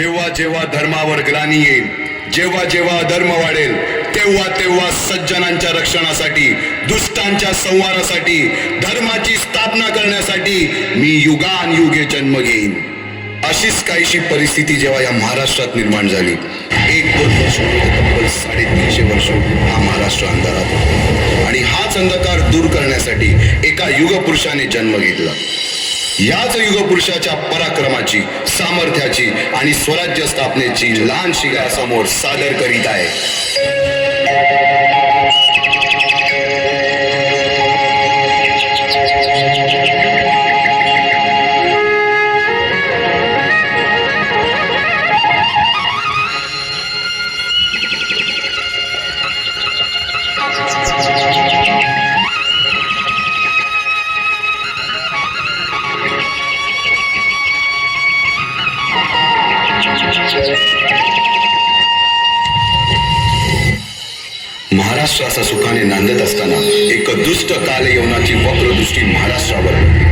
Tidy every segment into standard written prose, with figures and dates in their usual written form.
जेव्हा जेव्हा धर्मावर ग्लानी येईल, जेव्हा जेव्हा अधर्म वाढेल, तेव्हा तेव्हा सज्जनांच्या रक्षणासाठी, दुष्टांच्या संहारासाठी, धर्माची स्थापना करण्यासाठी मी युगानयुगे जन्म घेईन. अशीच काहीशी परिस्थिती जेव्हा या महाराष्ट्रात निर्माण झाली, 1-2 वर्ष तब्बल 350 वर्ष हा महाराष्ट्र अंधारात होता. आणि हाच अंधकार दूर करण्यासाठी एका युगपुरुषाने जन्म घेतला. याच युगपुरुषाच्या पराक्रमाची, सामर्थ्याची आणि स्वराज्य स्थापनेची लहानशी समोर सादर करीत आहे. महाराष्ट्र असा सुखाने नांदत असताना एक दुष्ट कालयवनाची वक्रदृष्टी महाराष्ट्रावर पडली.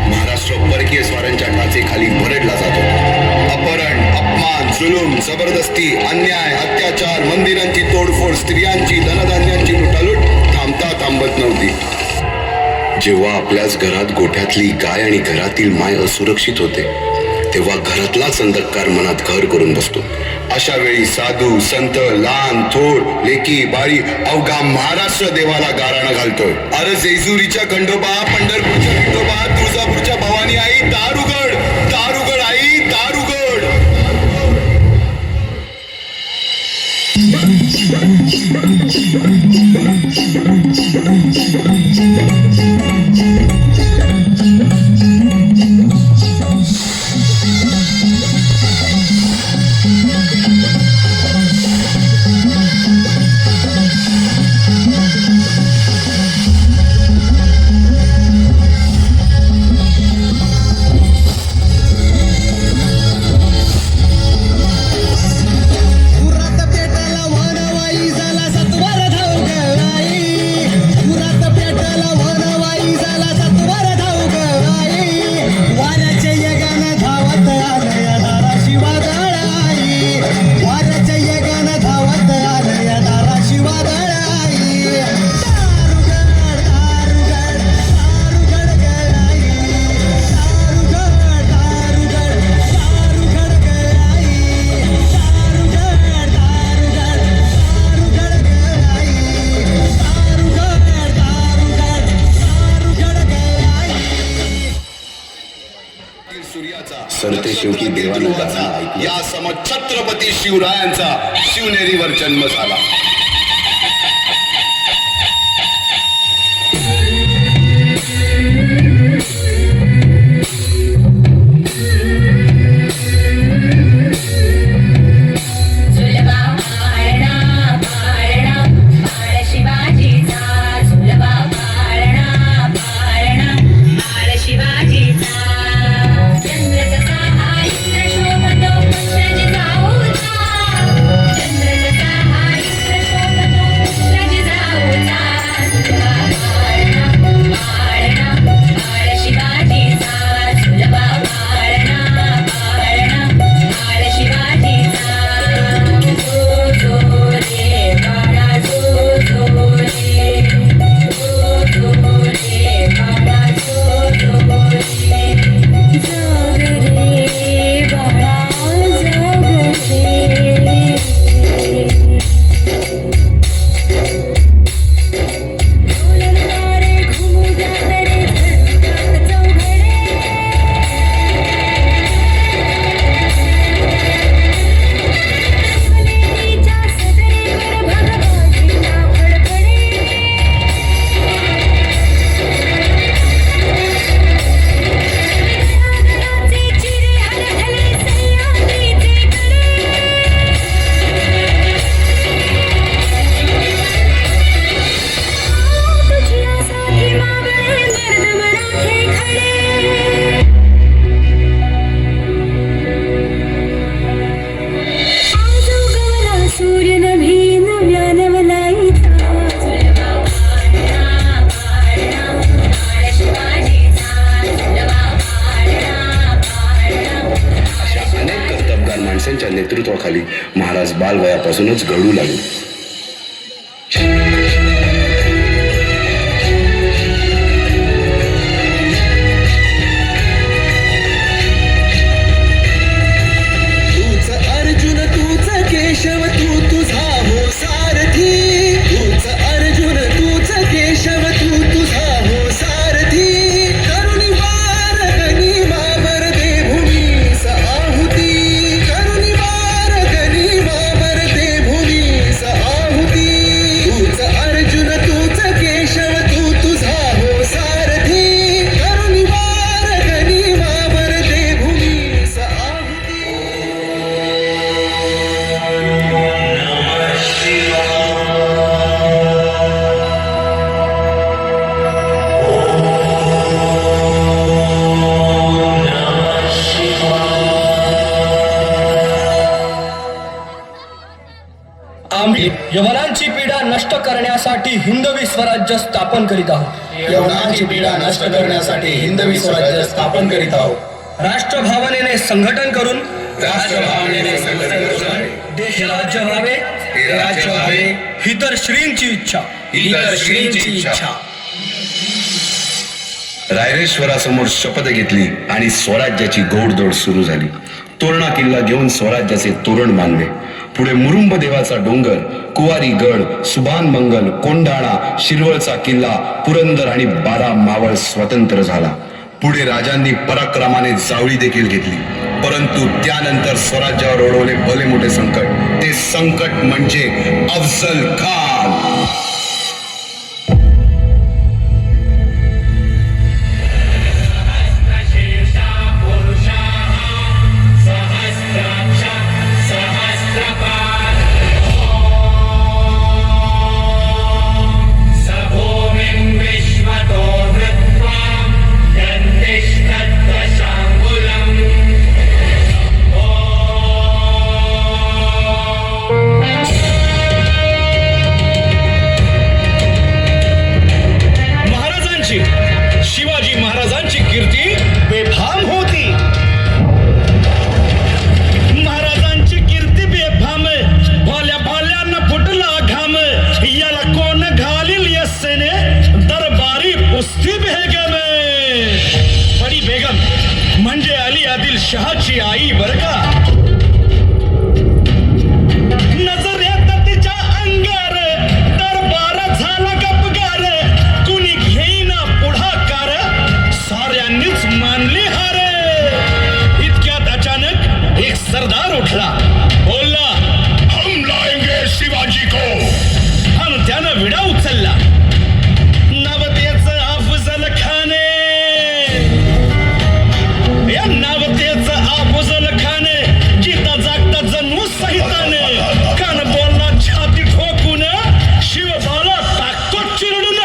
महाराष्ट्र परकीय स्वारांच्या टाचेखाली भरडला जातो. अपहरण, अपमान, जुलूम, जबरदस्ती, अन्याय, अत्याचार, मंदिरांची तोडफोड, स्त्रियांची, धनधान्यांची लुटालूट थांबत नव्हती. जेव्हा आपल्याच घरात गोठ्यातली गाय आणि घरातील माय असुरक्षित होते, तेव्हा घरातलाच अंधकार मनात घर करून बसतो. अशा वेळी साधू, संत, लहान, थोर, लेकी, बाळी अवघा महाराष्ट्र देवाला गाराणं घालतोय. अरे जेजुरीच्या खंडोबा, पंढरपूरच्या विठोबा, तुळजापूरच्या भवानी आई, दार उघड, दार उघड आई, दार उघड. सरते शेवटी देवानं या सम छत्रपती शिवरायांचा शिवनेरीवर जन्म झाला. प्रभावाखाली महाराज बालवयापासूनच घडू लागले. तूच अर्जुन तूच केशव तू तुझा हो सारथी. तूच अर्जुन तूच केशव तू तुझा हो सारथी. करुणी वार गनिमावर दे भूमीस आहुती. करुणी वार गनिमावर दे भूमीस आहुती. तूच अर्जुन तूच केशव तू तुझा हो सारथी. करुणी वार गनिमावर दे भूमीस आहुती. आम्ही यवनांची पीडा नष्ट करण्यासाठी हिंदवी स्वराज्य स्थापन करीत आहोत. यवनांची पीडा नष्ट करण्यासाठी हिंदवी स्वराज्य स्थापन करीत आहोत. राष्ट्रभावनेने संघटन करून राष्ट्रभावनेने संघटन करून देश राज्य व्हावे हे राज्य व्हावे ही तर श्रींची इच्छा. ही तर श्रींची इच्छा. रायरेश्वरासमोर शपथ घेतली आणि स्वराज्याची गोडदोड सुरू झाली. तोरणा किल्ला घेऊन स्वराज्याचे तोरण बांधले. पुढे मुरुंब देवाचा डोंगर, कुवारी गड, सुभान मंगल, कोंढाणा, शिरवळचा किल्ला, पुरंदर आणि 12 मावळ स्वतंत्र झाला. पुढे राजांनी पराक्रमाने जावळी देखील घेतली. परंतु त्यानंतर स्वराज्यावर ओढवले भले मोठे संकट. ते संकट म्हणजे अफजल खान. शिवाजी महाराजांची कीर्ती बेफाम होती. महाराजांची कीर्ती बेफाम, भोल्या भोल्यांना फुटला घाम. याला कोण घालील यस्सेने दरबारी पुस्ती बेगम. बडी बेगम म्हणजे अली आदिल शहाची आई बर का. नजरेत तिच्या अंगार दरबार झाला गपगार. कुणी घेईना पुढाकार, साऱ्यांनीच मानली हार. इतक्यात अचानक एक सरदार उठला, बोलला, हम लाएंगे शिवाजी को. आणि त्यानं विडा उचलला. नवतेच अफजल खाने. या नवतेच अफजल खाने जिता जागता जणू सहिताने. कान बोलला छाती ठोकून, शिवबाला टाकतो चिरडून.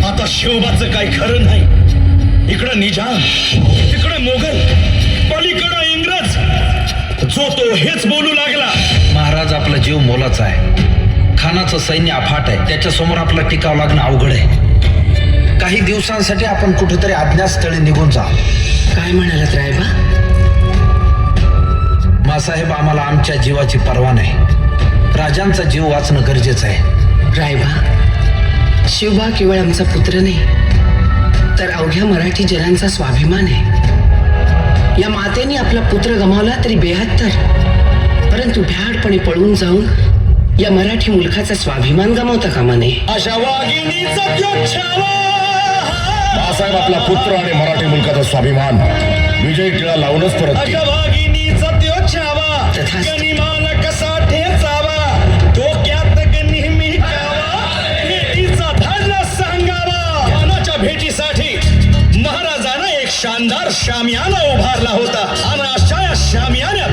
आता शिवबाचं काही खरं नाही. इकडं निजाम, तिकडं मोगल, पलीकडं इंग्रज. जो तो हेच बोलू लागला. महाराज आपला जीव मोलाचा आहे. खानाचं सैन्य अफाट आहे. त्याच्यासमोर आपला टिकाव लागणं अवघड आहे. काही दिवसांसाठी आपण कुठेतरी अज्ञातस्थळी निघून जा. काय म्हणालात रायबा? मासाहेब, आम्हाला आमच्या जीवाची पर्वा नाही. राजांचा जीव वाचणं गरजेचं आहे. रायबा, शिवबा केवळ आमचा पुत्र नाही, तर अवघ्या मराठी जनांचा स्वाभिमान आहे. या मातेने आपला पुत्र गमावला तरी 72, परंतु भ्याडपणे पळून जाऊन या मराठी मुलखाचा स्वाभिमान गमावता कामा नये. अशा वाघिणीचा त्यो छावा. बाळासाहेब आपला पुत्र आणि मराठी मुलकाचा स्वाभिमान विजयी टिळा लावूनच परत अशा वाघिणीचा त्यो छावा. तथास्तु. गनिमाला कसा ठेचावा, डोक्यात नेहमी कावा. भेटीचा धडा सांगावा. खानाच्या भेटीसाठी महाराजानं एक शानदार शामियाना उभारला होता. आणि अशा या शामियान्यात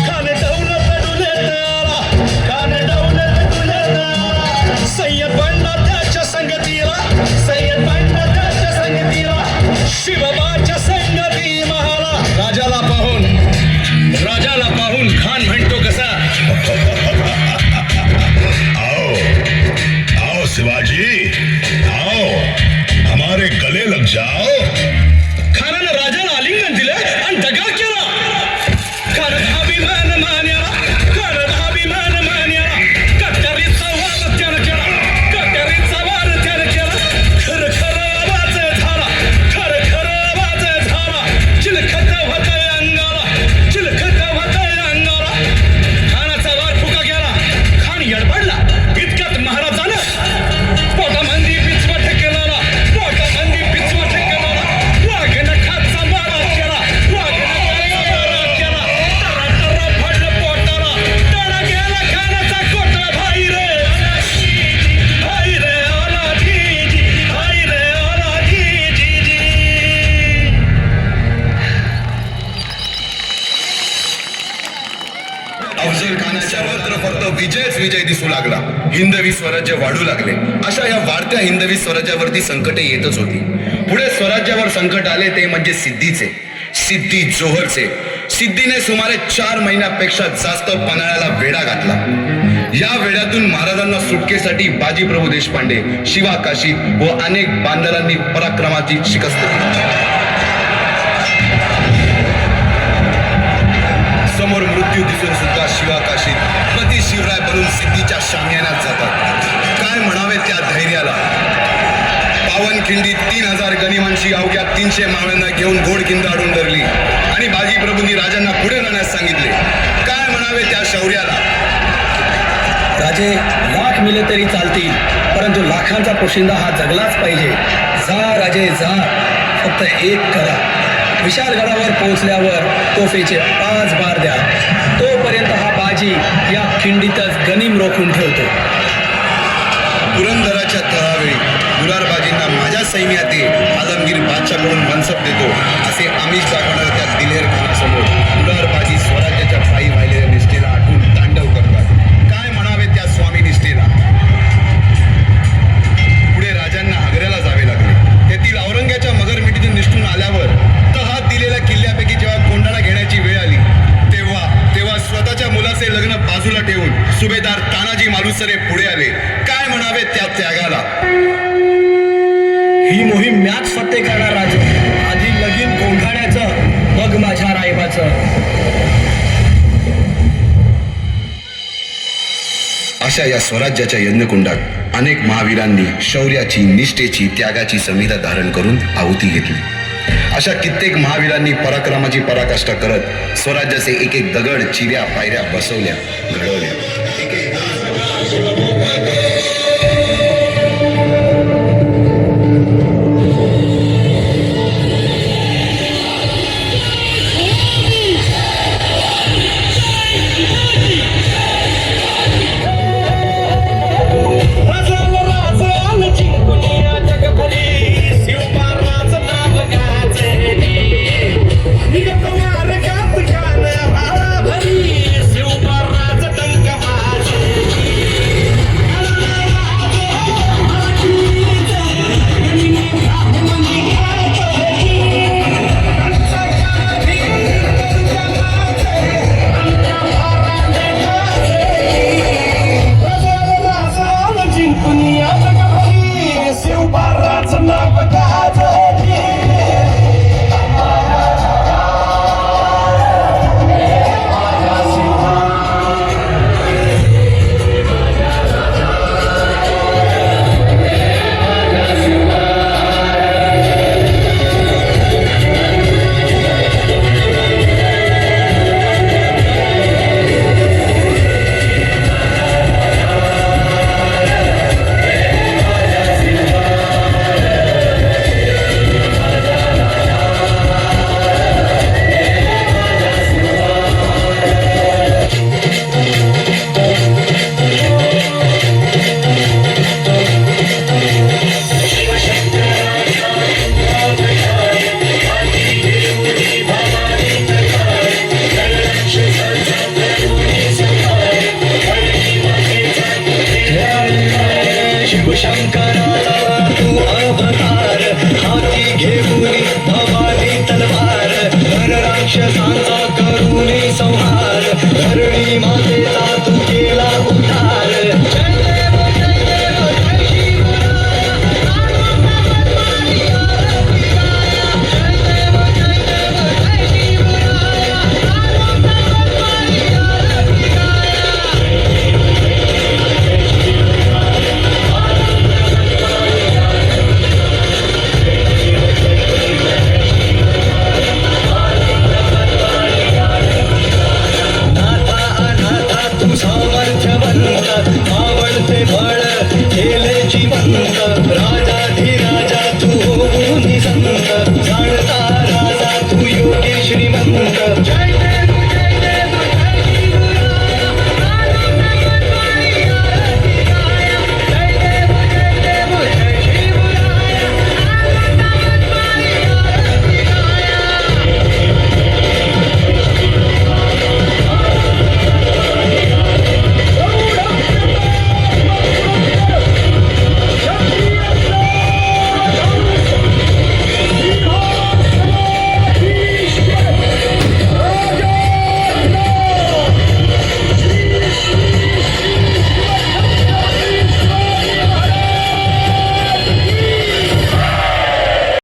खान डौलत डुलत आला. खान डौलत डुलत आला. सय्यद बंडा त्याच्या संगतीला. सय्यद बंडा त्याच्या संगतीला. शिवबाच्या संगती महाला. राजाला पाहून खान म्हणतो कसा, विजयच विजय दिसू लागला. हिंदवी स्वराज्य वाढू लागले. अशा या वाढत्या हिंदवी स्वराज्यावरती संकटे येतच होती. पुढे स्वराज्यावर संकट आले ते म्हणजे सिद्धीचे, सिद्धी जोहरचे. सिद्धीने सुमारे 4 महिन्यापेक्षा जास्त पन्हाळ्याला वेढा घातला. या वेड्यातून महाराजांना सुटकेसाठी बाजीप्रभू देशपांडे, शिवा काशीद व अनेक बांधवांनी पराक्रमाची शिकस्त दिली. समोर मृत्यू दिसून सुद्धा शिवा काशीद प्रति शिवराय बनून सिद्धीच्या शामियानात जातात. काय म्हणावे त्या धैर्याला. पावनखिंडीत 3000 गनिमांची अवघ्या 300 मावळ्यांना घेऊन घोडखिंड आडून धरली आणि बाजीप्रभूंनी राजांना पुढे जाण्यास सांगितले. काय म्हणावे त्या शौर्याला. राजे लाख मिले तरी चालतील, परंतु लाखांचा पोशिंदा हा जगलाच पाहिजे. जा राजे जा, फक्त एक करा. विशालगडावर पोहोचल्यावर तोफेचे 5 बार द्या. तोपर्यंत हा बाजी या खिंडीतच गनिम रोखून ठेवतो. पुरंदराच्या तहावेळी दुलारबाजींना माझ्या सैन्यात ये, आलमगीर बादशाहकडून मनसब देतो असे आमिष दाखवणाऱ्या त्या दिलेर खानासमोर दुलारबाजी स्वराज्याच्या पायी वाहिलेल्या निष्ठेला आठवून तांडव करतात. काय म्हणावे त्या स्वामी निष्ठेला. पुढे राजांना आग्र्याला जावे लागले. तेथील औरंग्याच्या मगरमिठीतून निष्ठून आल्यावर तहात दिलेल्या किल्ल्यापैकी जेव्हा कोंडाणा घेण्याची वेळ आली तेव्हा स्वतःच्या मुलाचे लग्न बाजूला ठेवून सुभेदार तानाजी मालुसरे पुढे आले. काय म्हणावे त्या त्यागाला. ही मोहीम मॅच फत्ते करणार राजे. आधी लगीन कोंढाण्याचं, मग माझ्या रायबाचं. अशा या स्वराज्याच्या यज्ञकुंडात अनेक महावीरांनी शौर्याची, निष्ठेची, त्यागाची संहिता धारण करून आहुती घेतली. अशा कित्येक महावीरांनी पराक्रमाची पराकाष्ठा करत स्वराज्याचे एक एक दगड, चिऱ्या, पायऱ्या बसवल्या, घडवल्या. हाती घेऊन भवानी तलवार, राक्षसांचा